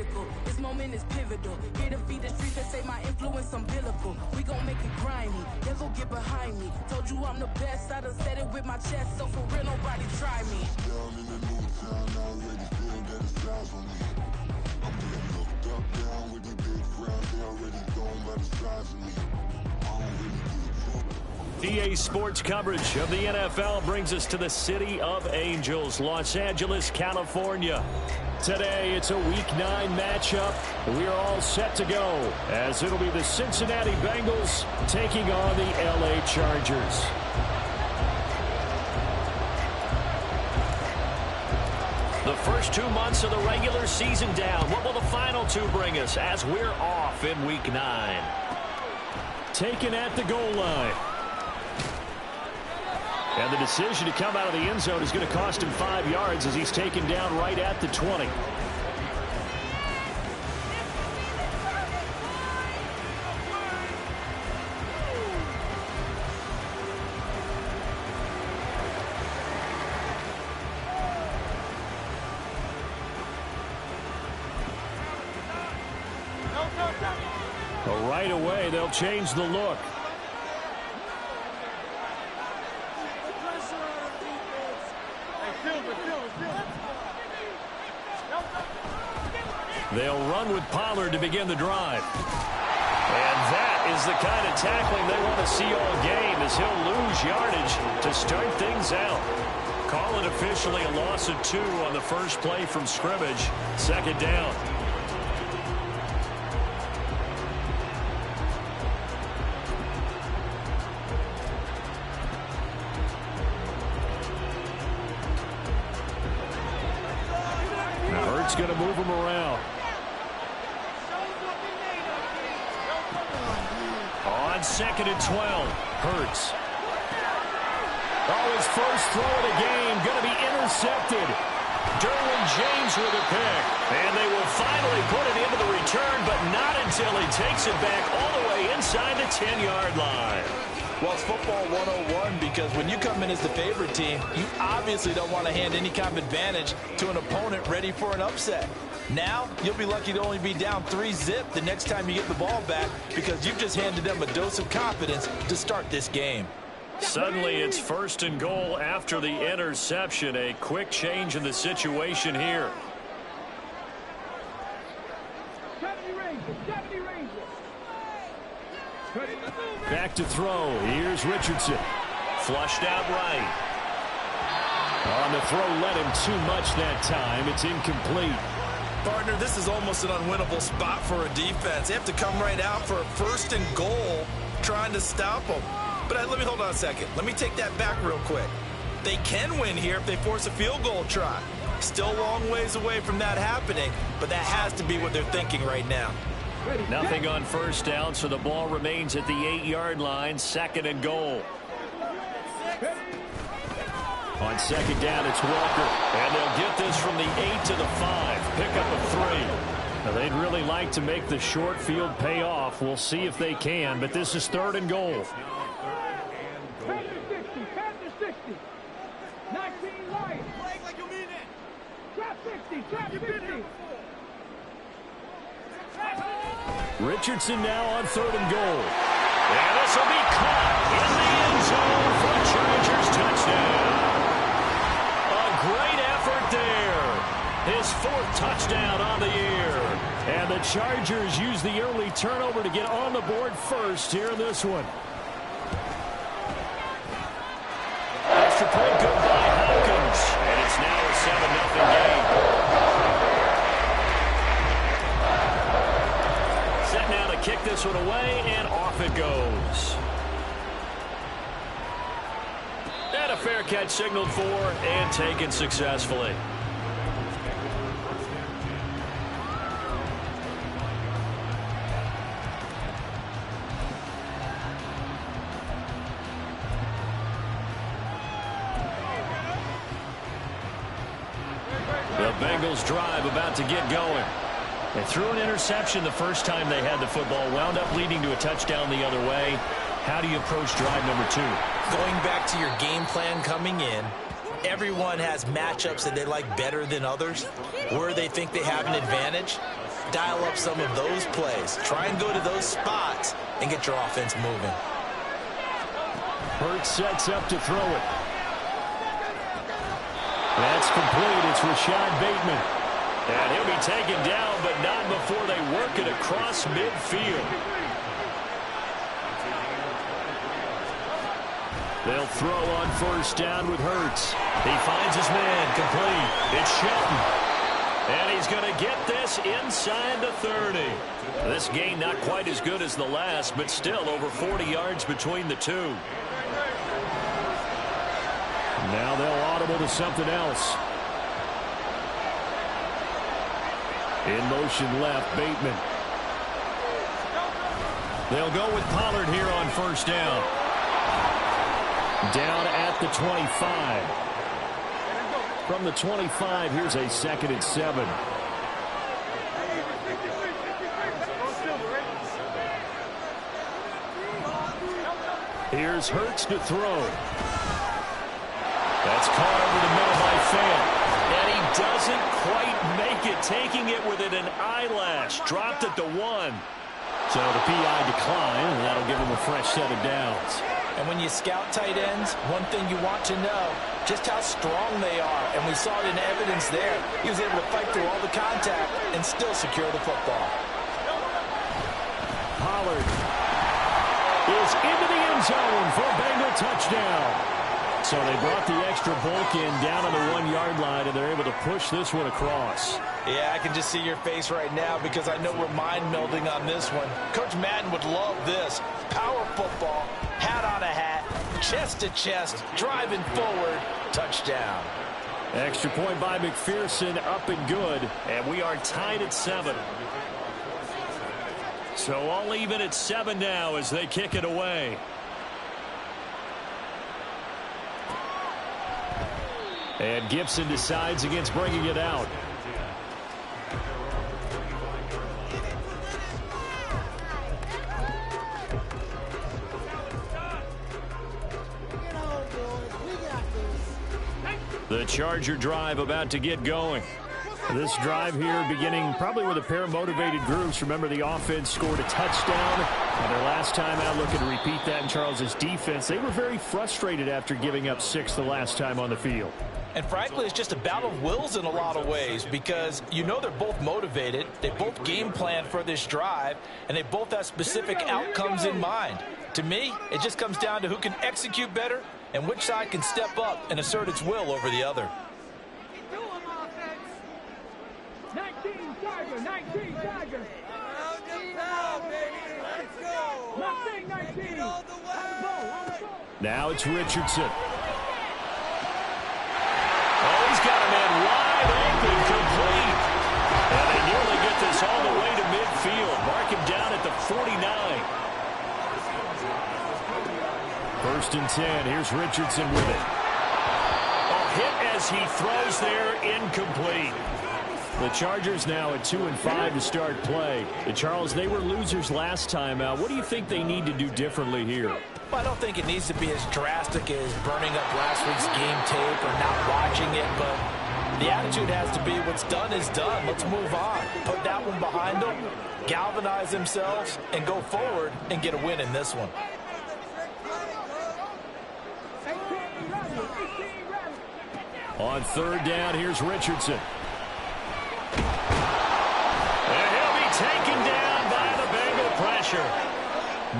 critical. This moment is pivotal. Here to feed the streets that say my influence umbilical. We gon' make it grimy. They gon' get behind me. Told you I'm the best. I done said it with my chest. So for real, nobody try me. Down in the new town, I already feel that it's time for me. I'm being looked up, down with the big crowd. They already gone by the size of me. I don't really give a fuck. EA Sports coverage of the NFL brings us to the City of Angels, Los Angeles, California. Today, it's a Week 9 matchup. We are all set to go, as it'll be the Cincinnati Bengals taking on the LA Chargers. The first 2 months of the regular season down. What will the final 2 bring us as we're off in Week 9? Taken at the goal line. And the decision to come out of the end zone is going to cost him 5 yards as he's taken down right at the 20. But right away, they'll change the look. They'll run with Pollard to begin the drive. And that is the kind of tackling they want to see all game, as he'll lose yardage to start things out. Call it officially a loss of 2 on the first play from scrimmage. Second down. Hurts going to move him around. On 2nd and 12, Hurts. Oh, his first throw of the game going to be intercepted. Derwin James with a pick. And they will finally put it into the return, but not until he takes it back all the way inside the 10-yard line. Well, it's football 101, because when you come in as the favorite team, you obviously don't want to hand any kind of advantage to an opponent ready for an upset. Now, you'll be lucky to only be down 3-zip the next time you get the ball back, because you've just handed them a dose of confidence to start this game. Suddenly, it's 1st and goal after the interception. A quick change in the situation here. Back to throw. Here's Richardson. Flushed out right. On the throw, led him too much that time. It's incomplete. Partner, this is almost an unwinnable spot for a defense. They have to come right out for a 1st and goal trying to stop them. But let me hold on a second. Let me take that back real quick. They can win here if they force a field goal try. Still a long ways away from that happening, but that has to be what they're thinking right now. Nothing on first down, so the ball remains at the 8-yard line. 2nd and goal. On 2nd down, it's Walker. And they'll get this from the 8 to the 5. Pick up a 3. Now, they'd really like to make the short field pay off. We'll see if they can, but this is 3rd and goal. Panther 60. 19 Lions. Playing like you mean it. Trap 60. Trap 50. Richardson now on 3rd and goal. And this will be caught in the end zone for a Chargers touchdown. A great effort there. His 4th touchdown on the year. And the Chargers use the early turnover to get on the board first here in this one. Extra point good by Hopkins. And it's now a 7-0 game. Set now to kick this one away, and off it goes. And a fair catch signaled for and taken successfully. The Bengals drive about to get going. They threw an interception the first time they had the football, wound up leading to a touchdown the other way. How do you approach drive number 2? Going back to your game plan coming in, everyone has matchups that they like better than others, where they think they have an advantage. dial up some of those plays. Try and go to those spots and get your offense moving. Hurts sets up to throw it. That's complete. It's Rashad Bateman. And he'll be taken down, but not before they work it across midfield. They'll throw on first down with Hurts. He finds his man, complete. It's Shelton. And he's going to get this inside the 30. This gain not quite as good as the last, but still over 40 yards between the two. Now they'll audible to something else. In motion left, Bateman. They'll go with Pollard here on first down. Down at the 25. From the 25, here's a 2nd and 7. Here's Hurts to throw. That's caught over the middle by Fant. And he doesn't quite make it, taking it within an eyelash. Dropped at the 1. So the PI decline, and that'll give him a fresh set of downs. And when you scout tight ends, one thing you want to know, just how strong they are. And we saw it in evidence there. He was able to fight through all the contact and still secure the football. Pollard is into the end zone for a Bengal touchdown. So they brought the extra bulk in down on the 1-yard line, and they're able to push this one across. Yeah, I can just see your face right now because I know we're mind-melding on this one. Coach Madden would love this. Power football, hat on a hat, chest to chest, driving forward, touchdown. Extra point by McPherson, up and good, and we are tied at 7. So all even at 7 now as they kick it away. And Gibson decides against bringing it out. The Charger drive about to get going. This drive here beginning probably with a pair of motivated groups. Remember, the offense scored a touchdown. And their last time out, looking to repeat that in Charles's defense. They were very frustrated after giving up 6 the last time on the field. And frankly, it's just a battle of wills in a lot of ways because you know they're both motivated. They both game plan for this drive, and they both have specific outcomes in mind. To me, it just comes down to who can execute better and which side can step up and assert its will over the other. 19 Tiger, 19 Tiger. Mustang 19. Now it's Richardson. Oh, he's got a man wide open, complete. And they nearly get this all the way to midfield. Mark him down at the 49. 1st and 10. Here's Richardson with it. A hit as he throws there, incomplete. The Chargers now at 2-5 to start play. The Charles, they were losers last time out. What do you think they need to do differently here? Well, I don't think it needs to be as drastic as burning up last week's game tape or not watching it, but the attitude has to be what's done is done. Let's move on. Put that one behind them, galvanize themselves, and go forward and get a win in this one. On 3rd down, here's Richardson. And he'll be taken down by the Bengal pressure.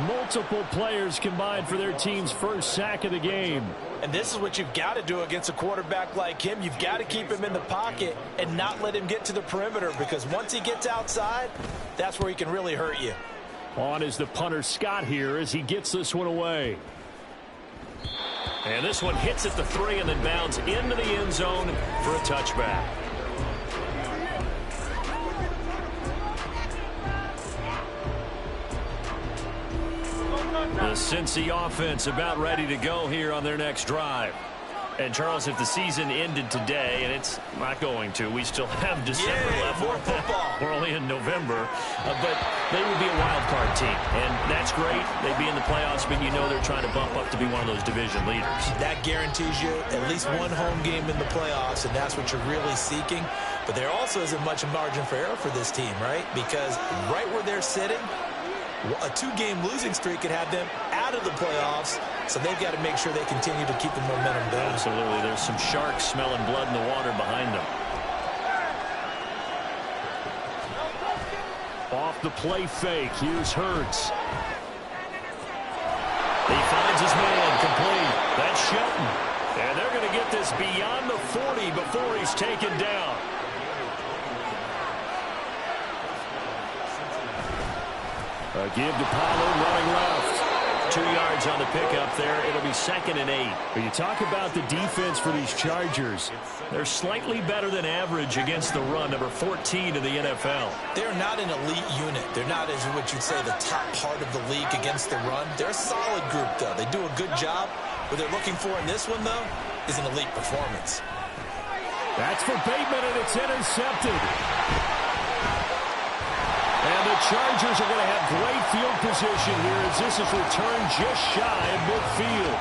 Multiple players combined for their team's first sack of the game. And this is what you've got to do against a quarterback like him. You've got to keep him in the pocket and not let him get to the perimeter because once he gets outside, that's where he can really hurt you. On is the punter Scott here as he gets this one away. And this one hits at the 3 and then bounds into the end zone for a touchback. The Cincy offense about ready to go here on their next drive. And, Charles, if the season ended today, and it's not going to, we still have December left. More football. We're only in November. But they would be a wild card team. And that's great. They'd be in the playoffs, but you know they're trying to bump up to be one of those division leaders. That guarantees you at least one home game in the playoffs, and that's what you're really seeking. But there also isn't much margin for error for this team, right? Because right where they're sitting, a 2-game losing streak could have them out of the playoffs, so they've got to make sure they continue to keep the momentum going. Absolutely. There's some sharks smelling blood in the water behind them. Off the play fake. Here's Hurts. He finds his man complete. That's Shelton. And they're going to get this beyond the 40 before he's taken down. A give to Pollard running left. 2 yards on the pickup there. It'll be 2nd and 8. When you talk about the defense for these Chargers, they're slightly better than average against the run, number 14 in the NFL. They're not an elite unit. They're not, as what you'd say, the top part of the league against the run. They're a solid group, though. They do a good job. What they're looking for in this one, though, is an elite performance. That's for Bateman, and it's intercepted. And the Chargers are going to have great field position here as this is returned just shy of midfield.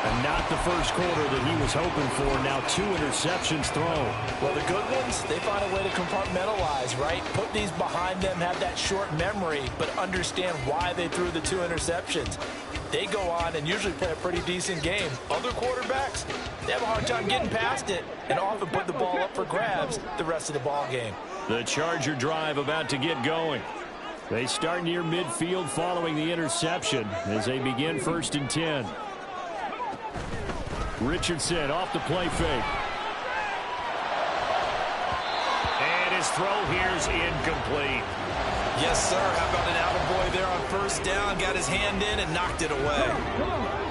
And not the first quarter that he was hoping for. Now 2 interceptions thrown. Well, the good ones, they find a way to compartmentalize, right? Put these behind them, have that short memory, but understand why they threw the 2 interceptions. They go on and usually play a pretty decent game. Other quarterbacks, they have a hard time getting past it and often put the ball up for grabs the rest of the ball game. The Charger drive about to get going. They start near midfield following the interception as they begin 1st and 10. Richardson off the play fake. And his throw here's incomplete. Yes, sir. How about an attaboy there on 1st down? Got his hand in and knocked it away.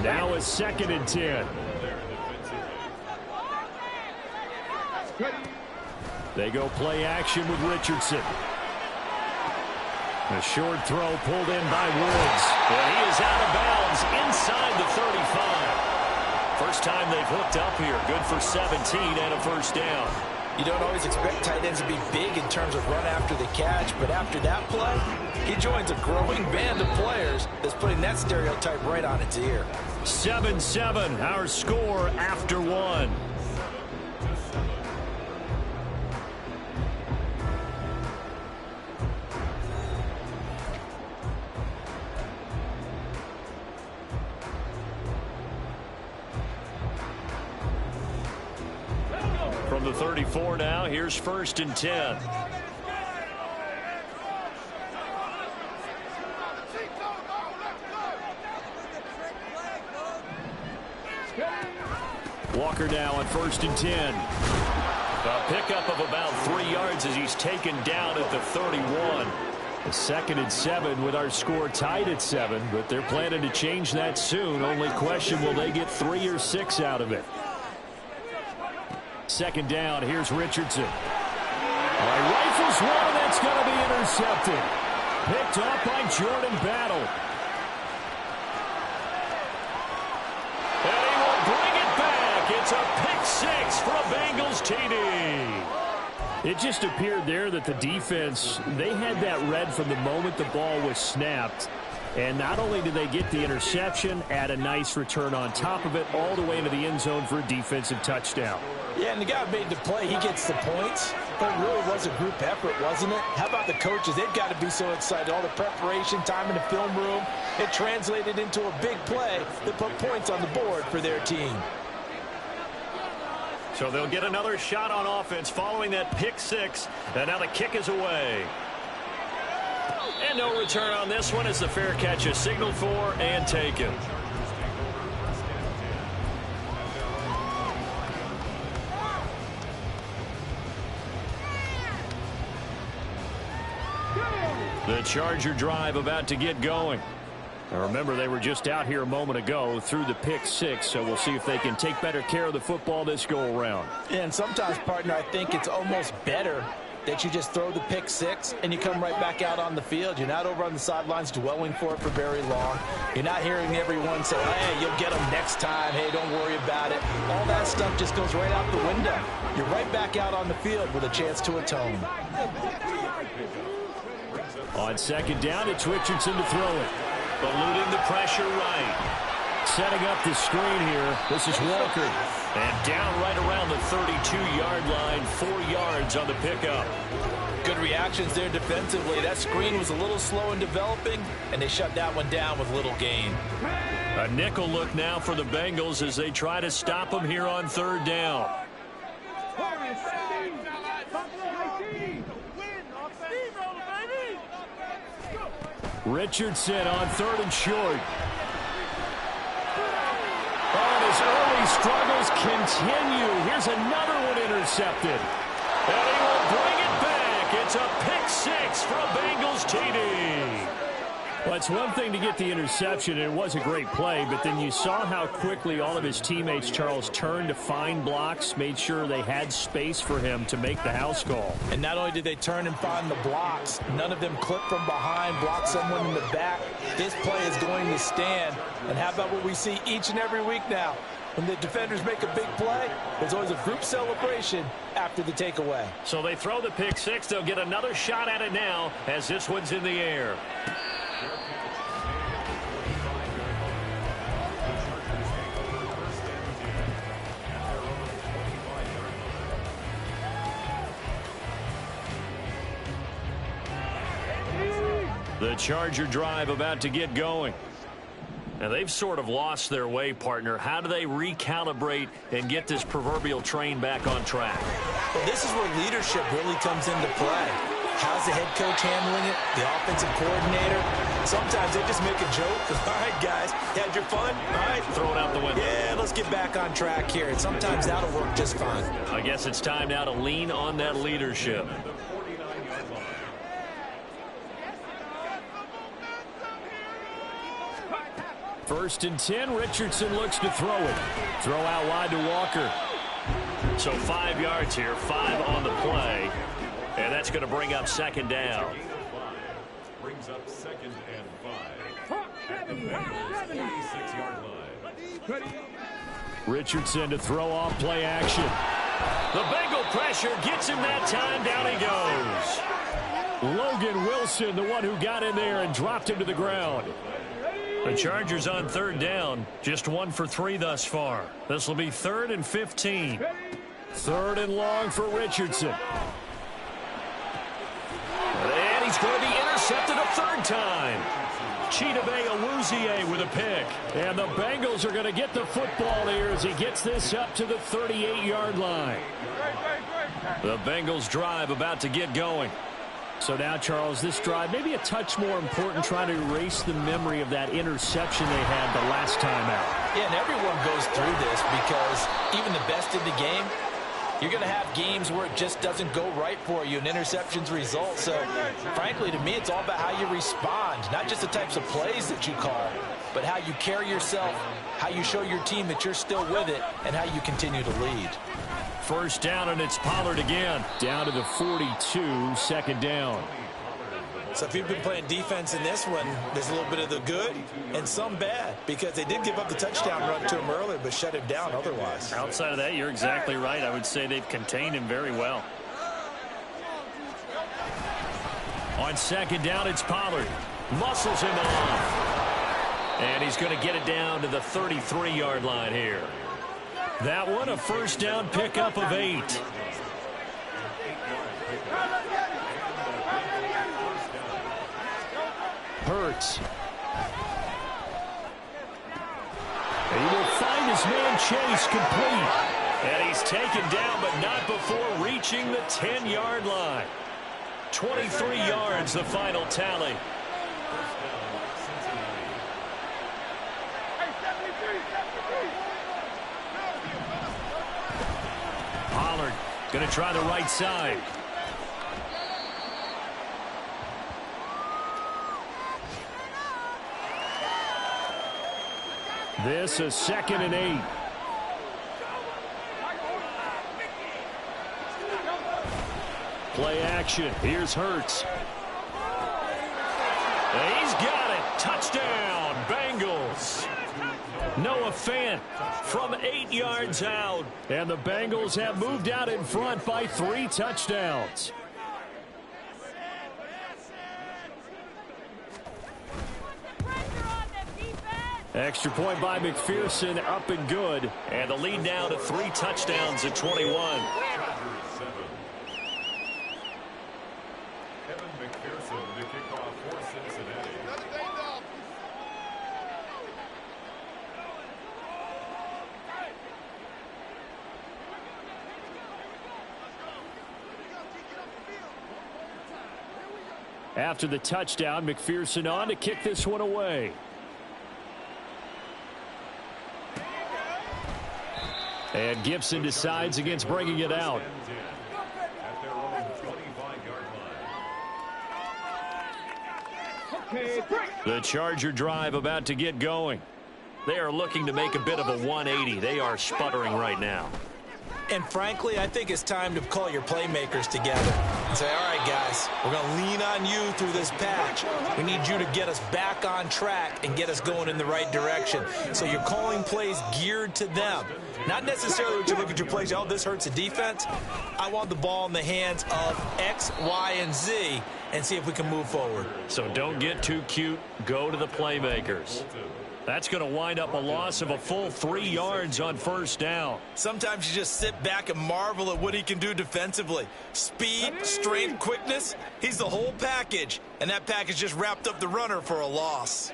Now it's 2nd and 10. They go play action with Richardson. A short throw pulled in by Woods. And he is out of bounds inside the 35. First time they've hooked up here. Good for 17 and a 1st down. You don't always expect tight ends to be big in terms of run after the catch, but after that play, he joins a growing band of players that's putting that stereotype right on its ear. 7-7, our score after 1. From the 34 now, here's 1st and 10. Walker now on 1st and 10. A pickup of about 3 yards as he's taken down at the 31. A 2nd and 7 with our score tied at 7, but they're planning to change that soon. Only question, will they get 3 or 6 out of it? 2nd down, here's Richardson. Rifles one, that's going to be intercepted. Picked off by Jordan Battle. And he will bring it back. It's a pick 6 for a Bengals TD. It just appeared there that the defense, they had that read from the moment the ball was snapped. And not only did they get the interception, add a nice return on top of it, all the way into the end zone for a defensive touchdown. Yeah, and the guy who made the play, he gets the points. But it really was a group effort, wasn't it? How about the coaches? They've got to be so excited. All the preparation, time in the film room, it translated into a big play that put points on the board for their team. So they'll get another shot on offense following that pick 6. And now the kick is away. And no return on this one as the fair catch is signaled for and taken. The Charger drive about to get going. Now remember, they were just out here a moment ago through the pick 6, so we'll see if they can take better care of the football this go around. And sometimes, partner, I think it's almost better that you just throw the pick six and you come right back out on the field. You're not over on the sidelines dwelling for it for very long. You're not hearing everyone say, hey, you'll get them next time. Hey, don't worry about it. All that stuff just goes right out the window. You're right back out on the field with a chance to atone. On second down, it's Richardson to throw it. Eluding the pressure right. Setting up the screen here. This is Walker. And down right around the 32-yard line, 4 yards on the pickup. Good reactions there defensively. That screen was a little slow in developing, and they shut that one down with little gain. A nickel look now for the Bengals as they try to stop them here on third down. Richardson on third and short. And his early struggles continue. Here's another one intercepted. And he will bring it back. It's a pick six from Bengals TD. Well, it's one thing to get the interception, and it was a great play, but then you saw how quickly all of his teammates, Charles, turned to find blocks, made sure they had space for him to make the house call. And not only did they turn and find the blocks, none of them clipped from behind, blocked someone in the back. This play is going to stand. And how about what we see each and every week now? When the defenders make a big play, there's always a group celebration after the takeaway. So they throw the pick six. They'll get another shot at it now as this one's in the air. The Charger drive about to get going. Now, they've sort of lost their way, partner. How do they recalibrate and get this proverbial train back on track? Well, this is where leadership really comes into play. How's the head coach handling it? The offensive coordinator? Sometimes they just make a joke. All right, guys, you had your fun? All right. Throw it out the window. Yeah, let's get back on track here. And sometimes that'll work just fine. I guess it's time now to lean on that leadership. First and 10, Richardson looks to throw it. Throw out wide to Walker. So 5 yards here, 5 on the play. And that's going to bring up second down. Brings up second and 5 at the Bengals 46-yard line. Richardson to throw off play action. The Bengal pressure gets him that time. Down he goes. Logan Wilson, the one who got in there and dropped him to the ground. The Chargers on third down, just 1 for 3 thus far. This will be 3rd and 15. Third and long for Richardson. And he's going to be intercepted a third time. Chidobe Awuzie with a pick. And the Bengals are going to get the football here as he gets this up to the 38-yard line. The Bengals drive about to get going. So now, Charles, this drive maybe a touch more important, trying to erase the memory of that interception they had the last time out. Yeah, and everyone goes through this because even the best in the game, you're going to have games where it just doesn't go right for you and interceptions result. So, frankly, to me, it's all about how you respond, not just the types of plays that you call, but how you carry yourself, how you show your team that you're still with it, and how you continue to lead. First down, and it's Pollard again. Down to the 42, second down. So if you've been playing defense in this one, there's a little bit of the good and some bad, because they did give up the touchdown run to him earlier, but shut him down otherwise. Outside of that, you're exactly right. I would say they've contained him very well. On second down, it's Pollard. Muscles him off. And he's going to get it down to the 33-yard line here. That one, a first down pickup of 8. Hurts. He will find his man Chase complete. And he's taken down, but not before reaching the 10-yard line. 23 yards, the final tally. Pollard going to try the right side. This is 2nd and 8. Play action. Here's Hurts. He's got it. Touchdown, Bengals. Noah Fant from 8 yards out. And the Bengals have moved out in front by 3 touchdowns. Extra point by McPherson, up and good. And the lead now to 3 touchdowns at 21. Evan McPherson to kick off for Cincinnati. After the touchdown, McPherson on to kick this one away. And Gibson decides against bringing it out. At their own 25-yard line. The Charger drive about to get going. They are looking to make a bit of a 180. They are sputtering right now. And frankly, I think it's time to call your playmakers together and say, all right, guys, we're going to lean on you through this patch. We need you to get us back on track and get us going in the right direction. So you're calling plays geared to them. Not necessarily what you look at your plays, oh, this hurts the defense. I want the ball in the hands of X, Y, and Z and see if we can move forward. So don't get too cute. Go to the playmakers. That's going to wind up a loss of a full 3 yards on first down. Sometimes you just sit back and marvel at what he can do defensively. Speed, strength, quickness, he's the whole package. And that package just wrapped up the runner for a loss.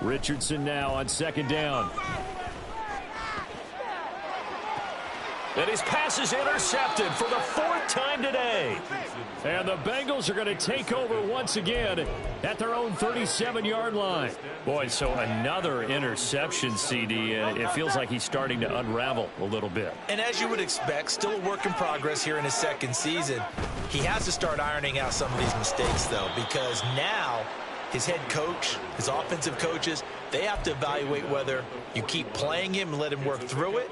Richardson now on second down. And his pass is intercepted for the 4th time today. And the Bengals are going to take over once again at their own 37-yard line. Boy, so another interception, CD. It feels like he's starting to unravel a little bit. And as you would expect, still a work in progress here in his second season. He has to start ironing out some of these mistakes, though, because now his head coach, his offensive coaches, they have to evaluate whether you keep playing him and let him work through it,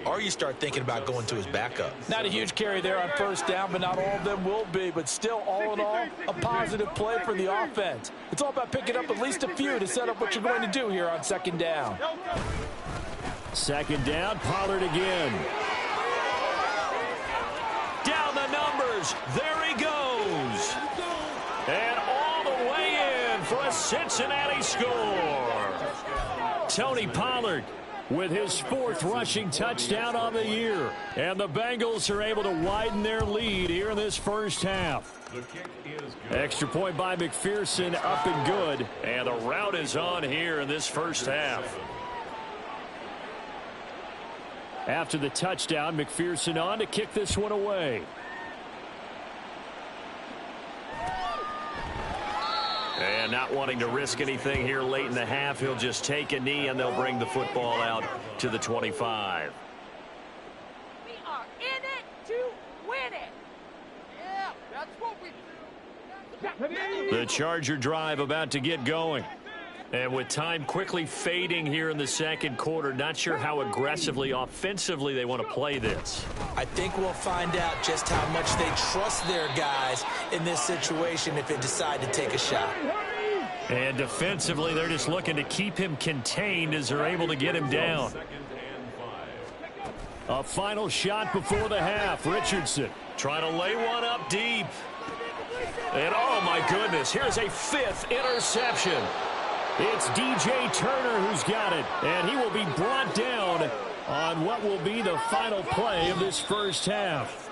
or you start thinking about going to his backup. Not a huge carry there on first down, but not all of them will be. But still, all in all, a positive play for the offense. It's all about picking up at least a few to set up what you're going to do here on second down. Second down, Pollard again. Down the numbers. There he goes. And all the way in for a Cincinnati score. Tony Pollard with his 4th rushing touchdown on the year. And the Bengals are able to widen their lead here in this first half. The kick is good. Extra point by McPherson, up and good. And the route is on here in this first half. After the touchdown, McPherson on to kick this one away. And not wanting to risk anything here late in the half, he'll just take a knee and they'll bring the football out to the 25. We are in it to win it. Yeah, that's what we do. The Charger drive about to get going. And with time quickly fading here in the second quarter, not sure how aggressively, offensively they want to play this. I think we'll find out just how much they trust their guys in this situation if they decide to take a shot. And defensively, they're just looking to keep him contained as they're able to get him down. A final shot before the half. Richardson trying to lay one up deep. And oh my goodness, here's a 5th interception. It's DJ Turner who's got it, and he will be brought down on what will be the final play of this first half.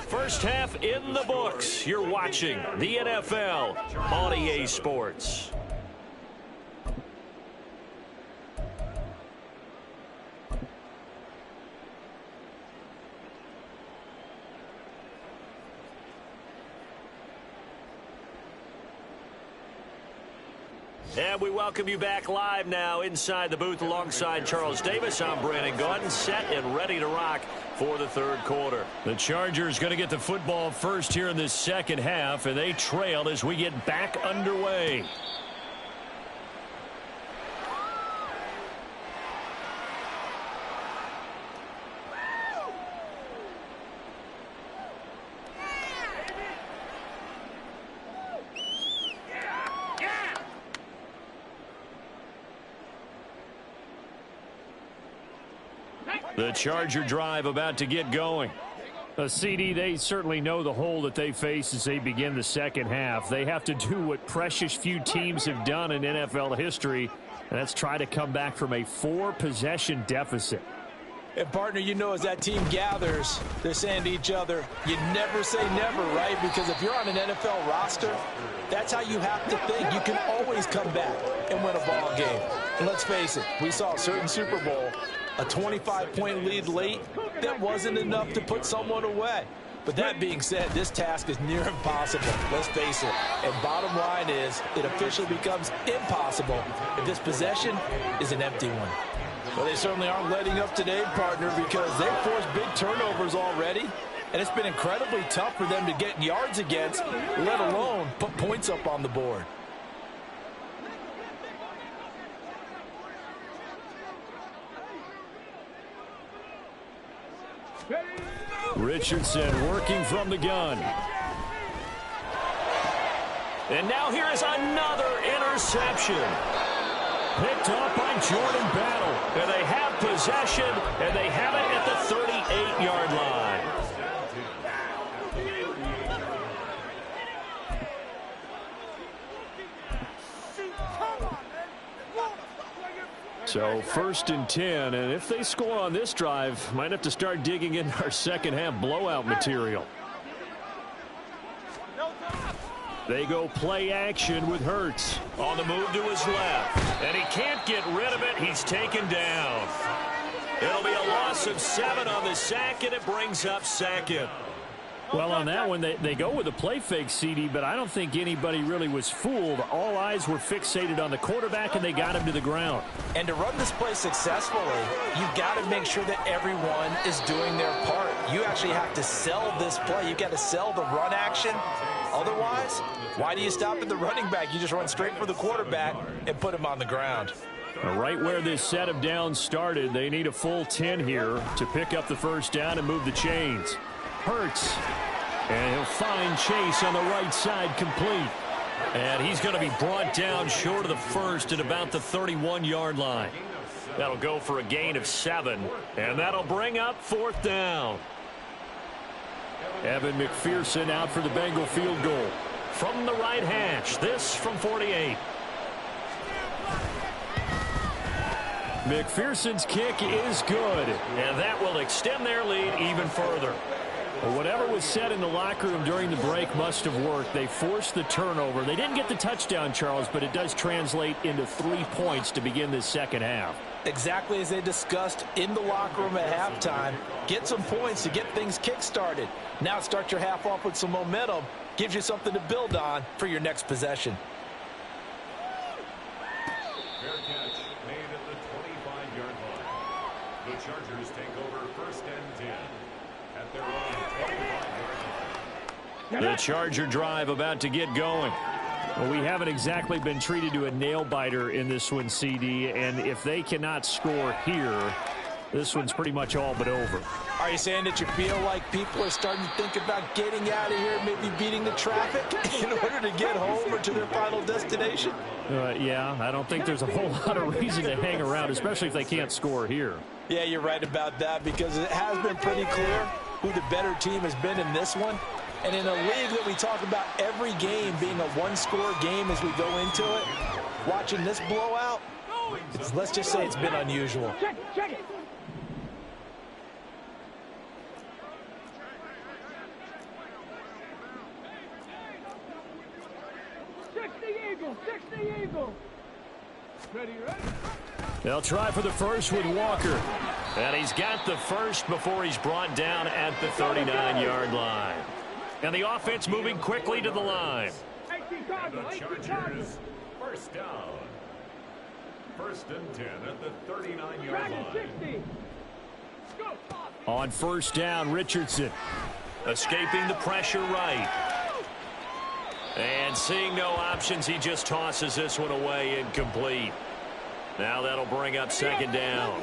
First half in the books. You're watching the NFL on EA Sports. And we welcome you back live now inside the booth alongside Charles Davis. I'm Brandon Gaudin, set and ready to rock for the third quarter. The Chargers going to get the football first here in this second half, and they trail as we get back underway. The Charger drive about to get going. CD, they certainly know the hole that they face as they begin the second half. They have to do what precious few teams have done in NFL history, and that's try to come back from a 4-possession deficit. And, partner, you know as that team gathers, they're saying to each other, you never say never, right? Because if you're on an NFL roster, that's how you have to think. You can always come back and win a ball game. And let's face it, we saw a certain Super Bowl, a 25-point lead late, that wasn't enough to put someone away. But that being said, this task is near impossible. Let's face it. And bottom line is, it officially becomes impossible if this possession is an empty one. Well, they certainly aren't letting up today, partner, because they've forced big turnovers already. And it's been incredibly tough for them to get yards against, let alone put points up on the board. Richardson working from the gun. And now here is another interception. Picked up by Jordan Battle. And they have possession, and they have it at the 38-yard line. So 1st and 10, and if they score on this drive, might have to start digging in our second half blowout material. They go play action with Hurts. On the move to his left, and he can't get rid of it. He's taken down. It'll be a loss of 7 on the sack, and it brings up 2nd. Well, on that one, they go with a play fake, CD, but I don't think anybody really was fooled. All eyes were fixated on the quarterback, and they got him to the ground. And to run this play successfully, you've got to make sure that everyone is doing their part. You actually have to sell this play. You've got to sell the run action. Otherwise, why do you stop at the running back? You just run straight for the quarterback and put him on the ground. Right where this set of downs started, they need a full 10 here to pick up the first down and move the chains. Hurts, and he'll find Chase on the right side, complete. And he's going to be brought down short of the first at about the 31-yard line. That'll go for a gain of 7, and that'll bring up 4th down. Evan McPherson out for the Bengal field goal. From the right hash, this from 48. McPherson's kick is good, and that will extend their lead even further. Well, whatever was said in the locker room during the break must have worked. They forced the turnover. They didn't get the touchdown, Charles, but it does translate into 3 points to begin this second half. Exactly as they discussed in the locker room at halftime. Get some points to get things kick-started. Now start your half off with some momentum. Gives you something to build on for your next possession. Fair catch made at the 25-yard line. The Chargers take over 1st and 10 at their own 25-yard line. The Charger drive about to get going. Well, we haven't exactly been treated to a nail-biter in this one, CD, and if they cannot score here, this one's pretty much all but over. Are you saying that you feel like people are starting to think about getting out of here, maybe beating the traffic in order to get home or to their final destination? Yeah, I don't think there's a whole lot of reason to hang around, especially if they can't score here. Yeah, you're right about that, because it has been pretty clear who the better team has been in this one. And in a league that we talk about every game being a one-score game as we go into it, watching this blowout, let's just say it's been unusual. Check it. Six the Eagle. Ready? They'll try for the first with Walker. And he's got the first before he's brought down at the 39-yard line. And the offense moving quickly to the line. The Chargers, 1st down. 1st and 10 at the 39-yard line. On 1st down, Richardson. Escaping the pressure right. And seeing no options, he just tosses this one away incomplete. Now that'll bring up 2nd down.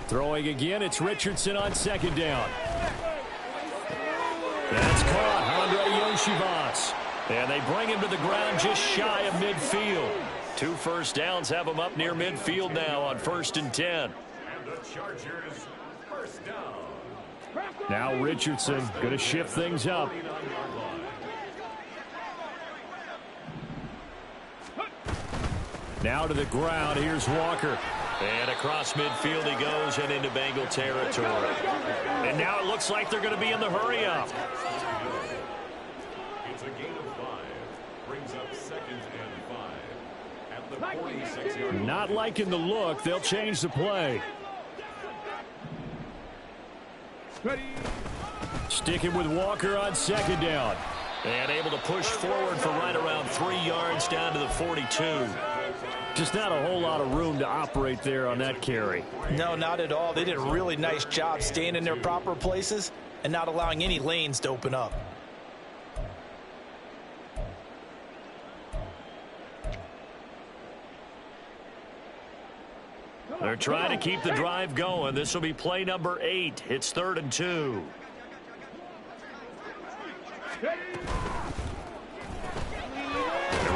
Throwing again, it's Richardson on 2nd down. That's caught, Andre Yoshivas. And they bring him to the ground just shy of midfield. 2 first downs have him up near midfield now on 1st and 10. And the Chargers, first down. Now Richardson going to shift things up. Now to the ground. Here's Walker. And across midfield he goes and into Bengal territory. And now it looks like they're going to be in the hurry-up. It's a gain of 5. Brings up 2nd and 5. At the 46-yard line. Not liking the look. They'll change the play. Sticking with Walker on 2nd down. And able to push forward for right around 3 yards down to the 42. Just not a whole lot of room to operate there on that carry. No, not at all. They did a really nice job staying in their proper places and not allowing any lanes to open up. They're trying to keep the drive going. This will be play number 8. It's 3rd and 2.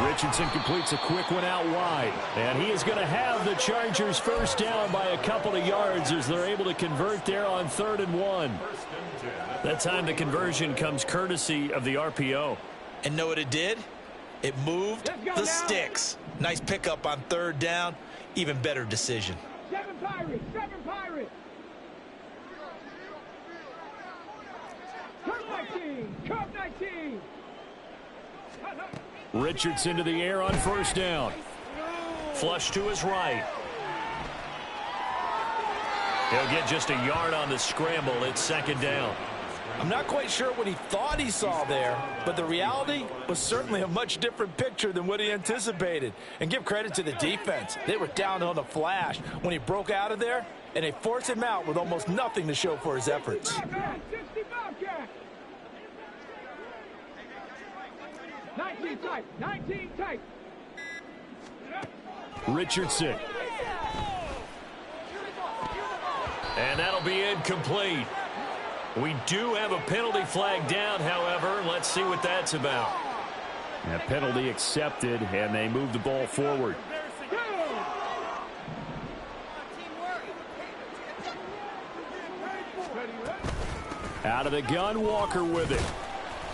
Richardson completes a quick one out wide. And he is going to have the Chargers first down by a couple of yards as they're able to convert there on 3rd and 1. That time the conversion comes courtesy of the RPO. And know what it did? It moved the sticks. Nice pickup on 3rd down. Even better decision. 7 Pirates! 7 Pirates! Curve 19! Curve 19! Richardson to the air on 1st down. Flush to his right. He'll get just a yard on the scramble. It's 2nd down. I'm not quite sure what he thought he saw there, but the reality was certainly a much different picture than what he anticipated. And give credit to the defense. They were down on the flash when he broke out of there, and they forced him out with almost nothing to show for his efforts. 19 tight, 19 tight. Richardson. And that'll be incomplete. We do have a penalty flag down, however. Let's see what that's about. A penalty accepted, and they move the ball forward. Out of the gun, Walker with it.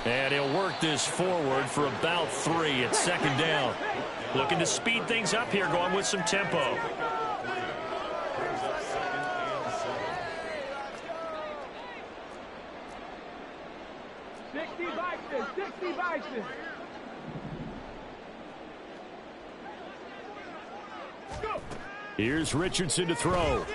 And he'll work this forward for about 3. It's 2nd down. Looking to speed things up here, going with some tempo. Here's Richardson to throw.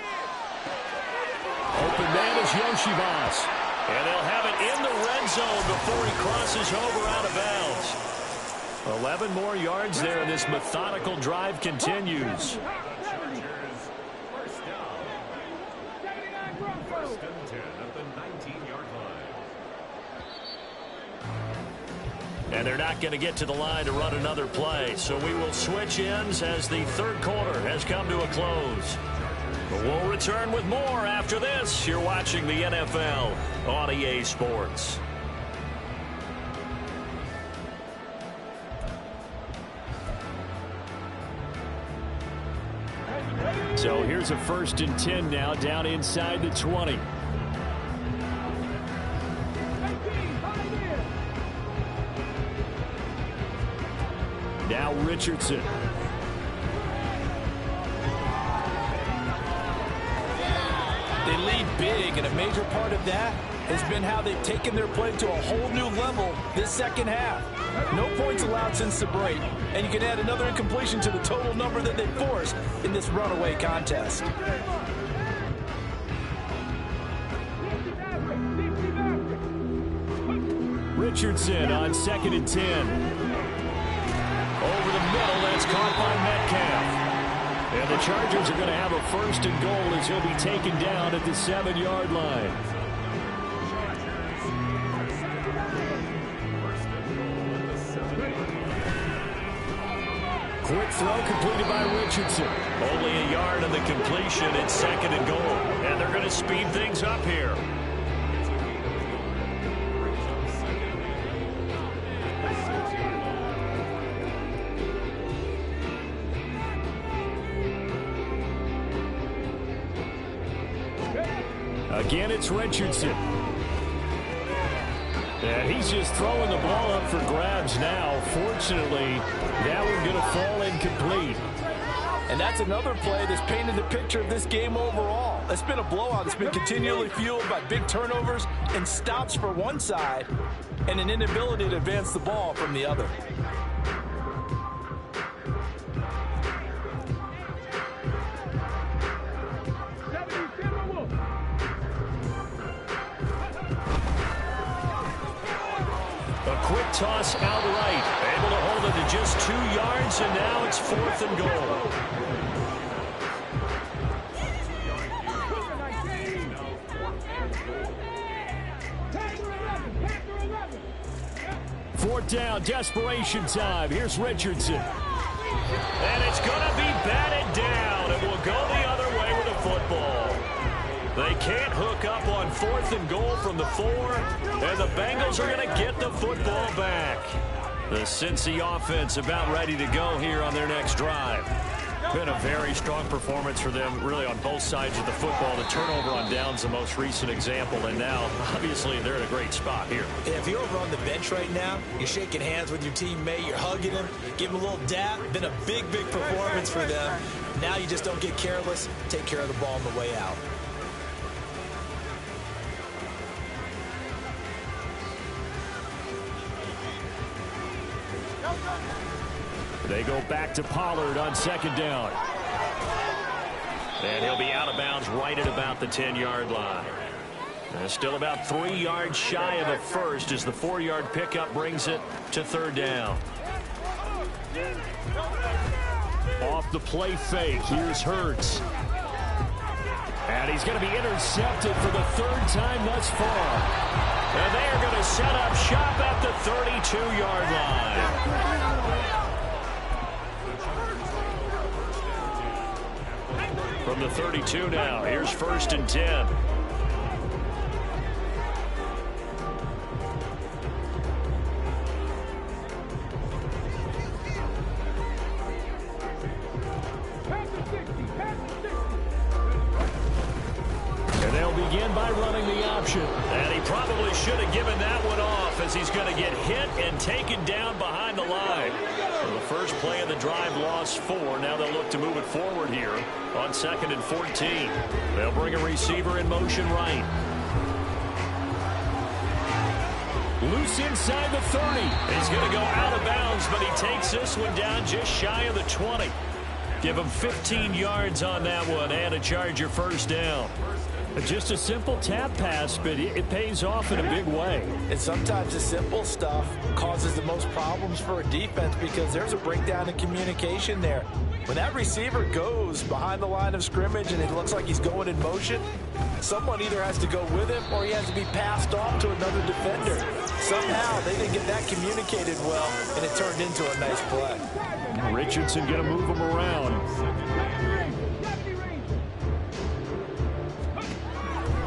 Open man is Yoshivas. And they'll have it in the red zone before he crosses over out of bounds. 11 more yards there, and this methodical drive continues. First down. 1st and 10 at the 19-yard line. And they're not going to get to the line to run another play. So we will switch ends as the 3rd quarter has come to a close. But we'll return with more after this. You're watching the NFL on EA Sports. So here's a 1st and 10 now, down inside the 20. Now Richardson. They lead big, and a major part of that has been how they've taken their play to a whole new level this 2nd half. No points allowed since the break, and you can add another incompletion to the total number that they forced in this runaway contest. Richardson on 2nd and 10. Over the middle, that's caught by Metcalf. And the Chargers are going to have a 1st and goal as he'll be taken down at the 7-yard line. Quick throw completed by Richardson. Only a yard on the completion. It's 2nd and goal. And they're going to speed things up here. Again, it's Richardson. And he's just throwing the ball up for grabs now. Fortunately, that one's going to fall incomplete. And that's another play that's painted the picture of this game overall. It's been a blowout. It's been continually fueled by big turnovers and stops for one side and an inability to advance the ball from the other. Quick toss outright. Able to hold it to just 2 yards, and now it's 4th and goal. Fourth down, desperation time. Here's Richardson. And it's going to be batted down. It will go the other way with the football. They can't hook up on 4th and goal from the 4, and the Bengals are going to get the football back. The Cincy offense about ready to go here on their next drive. Been a very strong performance for them, really, on both sides of the football. The turnover on downs, the most recent example, and now, obviously, they're in a great spot here. If you're over on the bench right now, you're shaking hands with your teammate, you're hugging him, give him a little dap. Been a big performance for them. Now you just don't get careless. Take care of the ball on the way out. They go back to Pollard on 2nd down. And he'll be out of bounds right at about the 10-yard line. And still about 3 yards shy of a first as the 4-yard pickup brings it to 3rd down. Off the play fake, here's Hurts. And he's going to be intercepted for the 3rd time thus far. And they are going to set up shop at the 32-yard line. From the 32 now, here's 1st and 10. And they'll begin by running the option. And he probably should have given that one off as he's going to get hit and taken down behind the line. So the first play of the drive lost 4. Now they'll look to move it forward here on 2nd and 14. They'll bring a receiver in motion right. Loose inside the 30. He's going to go out of bounds, but he takes this one down just shy of the 20. Give him 15 yards on that one and a Charger first down. Just a simple tap pass, but it pays off in a big way. And sometimes the simple stuff causes the most problems for a defense because there's a breakdown in communication there. When that receiver goes behind the line of scrimmage and it looks like he's going in motion, someone either has to go with him or he has to be passed off to another defender. Somehow they didn't get that communicated well, and it turned into a nice play. Richardson going to move him around.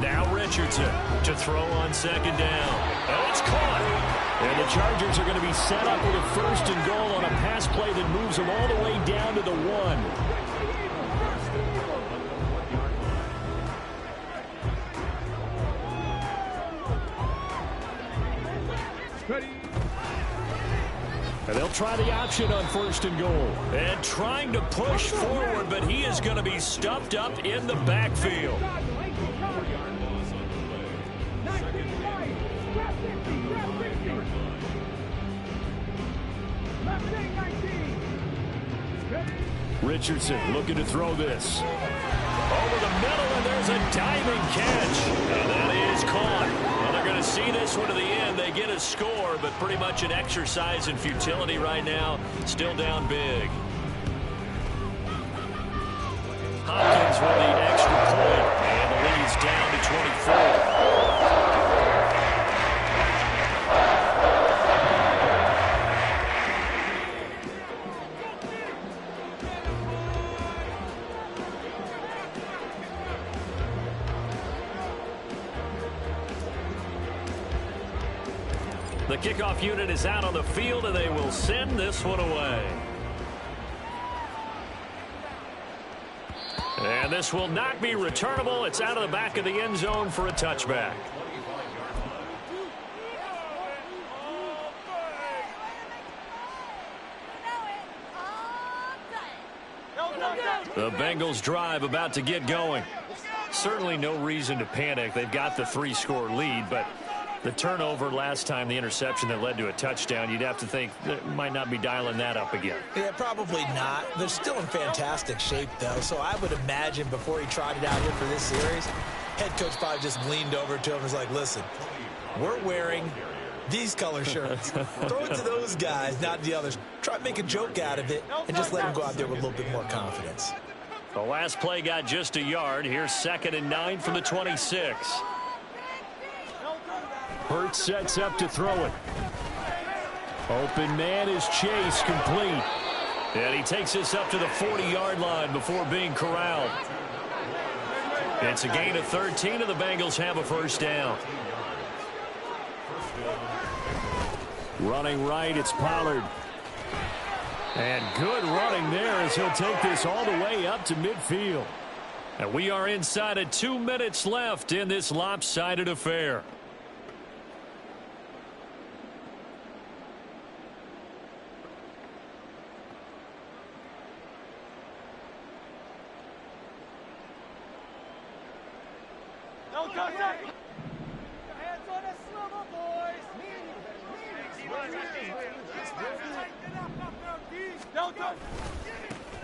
Now Richardson to throw on 2nd down. And it's caught. And the Chargers are going to be set up with a 1st and goal on a pass play that moves them all the way down to the 1. And they'll try the option on 1st and goal. And trying to push forward, but he is going to be stuffed up in the backfield. Richardson looking to throw this. Over the middle, and there's a diving catch. And that is caught. Well, they're going to see this one to the end. They get a score, but pretty much an exercise in futility right now. Still down big. Hopkins with the extra point, and the lead's down to 24. The kickoff unit is out on the field, and they will send this one away. And this will not be returnable. It's out of the back of the end zone for a touchback. The Bengals drive about to get going. Certainly no reason to panic. They've got the 3-score lead, but the turnover last time, the interception that led to a touchdown, you'd have to think they might not be dialing that up again. Yeah, probably not. They're still in fantastic shape, though, so I would imagine before he trotted out here for this series, head coach probably just leaned over to him and was like, listen, we're wearing these color shirts. Throw it to those guys, not the others. Try to make a joke out of it and just let them go out there with a little bit more confidence. The last play got just a yard. Here's 2nd and 9 from the 26. Hurts sets up to throw it. Open man is Chase, complete. And he takes this up to the 40-yard line before being corralled. It's a gain of 13, and the Bengals have a first down. Running right, it's Pollard. And good running there as he'll take this all the way up to midfield. And we are inside of 2 minutes left in this lopsided affair.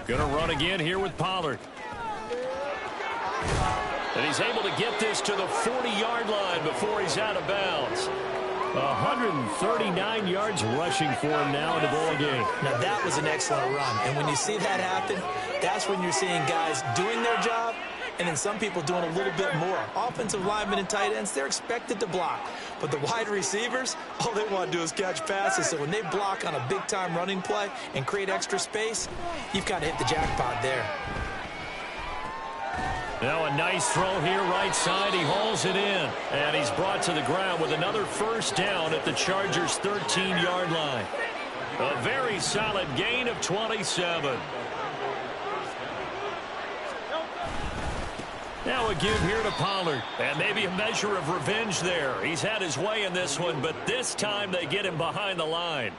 Going to run again here with Pollard. And he's able to get this to the 40-yard line before he's out of bounds. 139 yards rushing for him now in the ball game. Now, that was an excellent run. And when you see that happen, that's when you're seeing guys doing their job and then some people doing a little bit more. Offensive linemen and tight ends, they're expected to block. But the wide receivers, all they want to do is catch passes. So when they block on a big-time running play and create extra space, you've kind of hit the jackpot there. Now a nice throw here right side. He hauls it in. And he's brought to the ground with another first down at the Chargers' 13-yard line. A very solid gain of 27. Now a give here to Pollard. And maybe a measure of revenge there. He's had his way in this one, but this time they get him behind the line.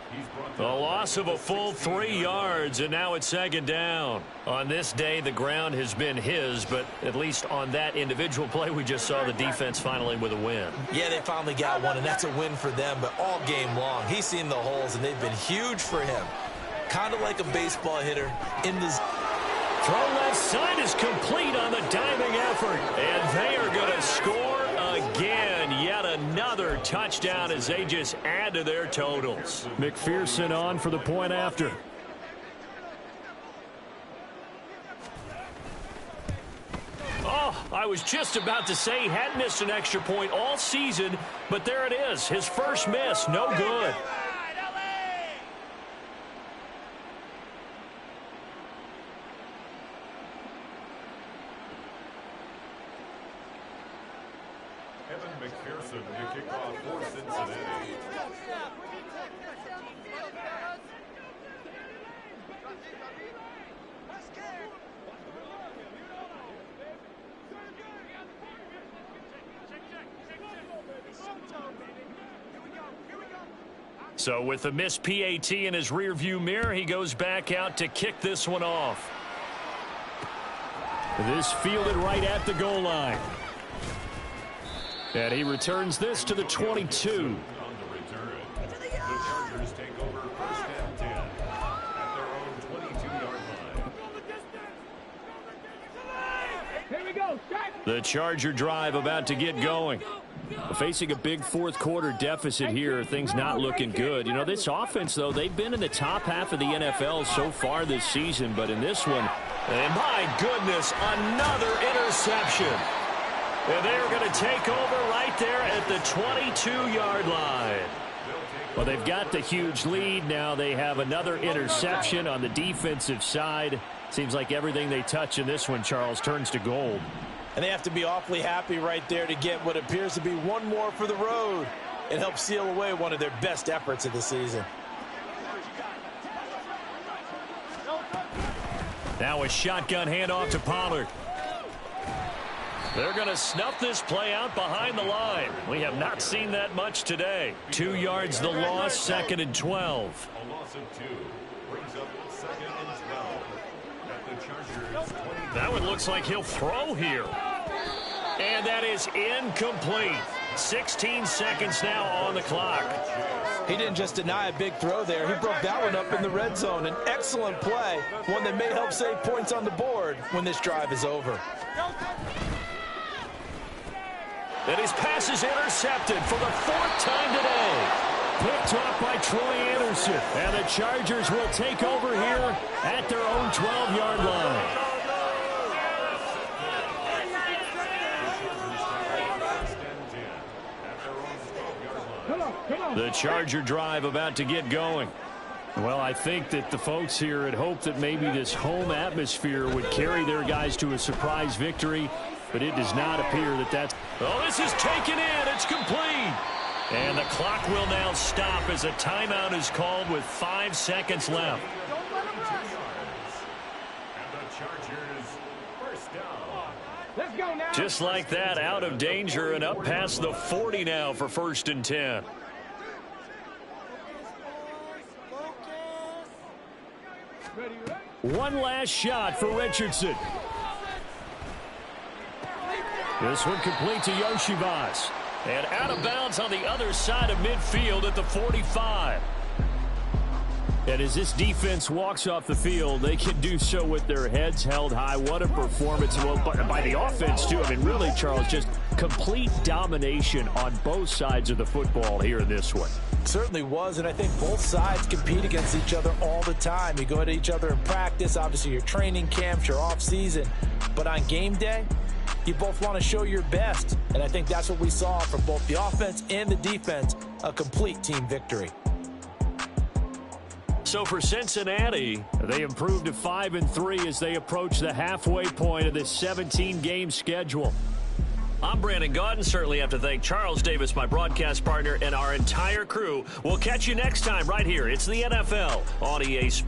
A loss of a full 3 yards, and now it's 2nd down. On this day, the ground has been his, but at least on that individual play, we just saw the defense finally with a win. Yeah, they finally got one, and that's a win for them, but all game long, he's seen the holes, and they've been huge for him. Kind of like a baseball hitter in this. Throw left side is complete on the diving effort. And they are going to score again. Yet another touchdown as they just add to their totals. McPherson on for the point after. Oh, I was just about to say he hadn't missed an extra point all season, but there it is. His first miss, no good. McPherson to kick off for Cincinnati. So with the missed PAT in his rearview mirror, he goes back out to kick this one off. This fielded right at the goal line. And he returns this to the 22. On the return, the Chargers take over 1st and 10 at their own 22-yard line. Here we go. The Charger drive about to get going. Facing a big fourth-quarter deficit here, things not looking good. You know, this offense, though, they've been in the top half of the NFL so far this season, but in this one, and my goodness, another interception. And they're going to take over right there at the 22-yard line. Well, they've got the huge lead. Now they have another interception on the defensive side. Seems like everything they touch in this one, Charles, turns to gold. And they have to be awfully happy right there to get what appears to be one more for the road and help seal away one of their best efforts of the season. Now a shotgun handoff to Pollard. They're going to snuff this play out behind the line. We have not seen that much today. 2 yards the loss, 2nd and 12. A loss of 2 brings up 2nd and 12 at the Chargers 20. That one looks like he'll throw here. And that is incomplete. 16 seconds now on the clock. He didn't just deny a big throw there. He broke that one up in the red zone. An excellent play, one that may help save points on the board when this drive is over. And his pass is intercepted for the 4th time today. Picked off by Troy Anderson. And the Chargers will take over here at their own 12-yard line. The Charger drive about to get going. Well, I think that the folks here had hoped that maybe this home atmosphere would carry their guys to a surprise victory, but it does not appear that that's... Oh, this is taken in. It's complete. And the clock will now stop as a timeout is called with 5 seconds left. Just like that, out of danger and up past the 40 now for 1st and 10. One last shot for Richardson. This one complete to Yoshivas. And out of bounds on the other side of midfield at the 45. And as this defense walks off the field, they can do so with their heads held high. What a performance by the offense, too. I mean, really, Charles, just complete domination on both sides of the football here in this one. Certainly was, and I think both sides compete against each other all the time. You go at each other in practice, obviously your training camps, your off-season. But on game day, you both want to show your best. And I think that's what we saw from both the offense and the defense, a complete team victory. So for Cincinnati, they improved to 5-3 as they approach the halfway point of this 17-game schedule. I'm Brandon Gaudin. Certainly have to thank Charles Davis, my broadcast partner, and our entire crew. We'll catch you next time right here. It's the NFL on EA Sports.